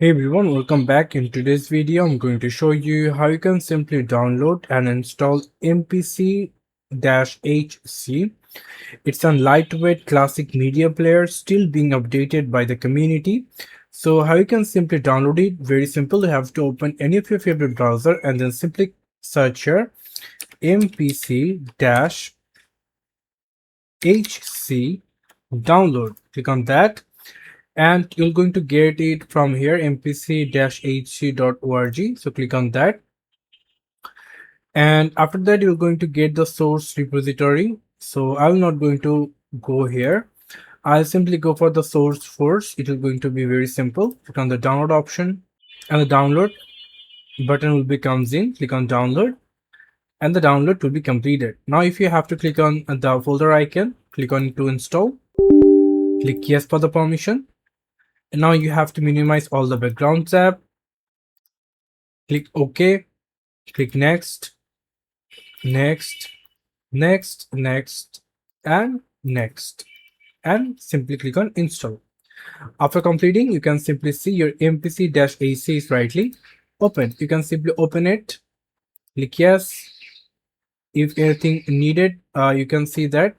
Hey everyone, welcome back. In today's video, I'm going to show you how you can simply download and install MPC-HC. It's a lightweight classic media player still being updated by the community. So how you can simply download it? Very simple. You have to open any of your favorite browser and then simply search here MPC-HC download. Click on that and you're going to get it from here mpc-hc.org. So click on that, and after that you're going to get the source repository. So I'm not going to go here. I'll simply go for the source first. It is going to be very simple. Click on the download option and the download button will be comes in. Click on download and the download will be completed. Now if you have to click on the folder icon, click on to install, click yes for the permission. And now you have to minimize all the background tab. Click OK, click next, next, next, and next, and simply click on install. After completing, you can simply see your MPC-AC is rightly open. You can simply open it, click yes. If anything needed, you can see that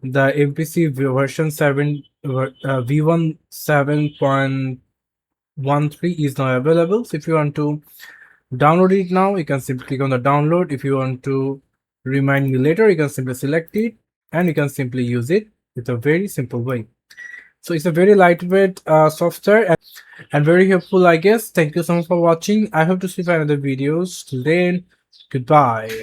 the MPC version 7 v1 7.13 is now available. So if you want to download it now, you can simply click on the download. If you want to remind me later, you can simply select it and you can simply use it with a very simple way. So it's a very lightweight software and very helpful, I guess. Thank you so much for watching. I hope to see you in other videos. Till then, goodbye.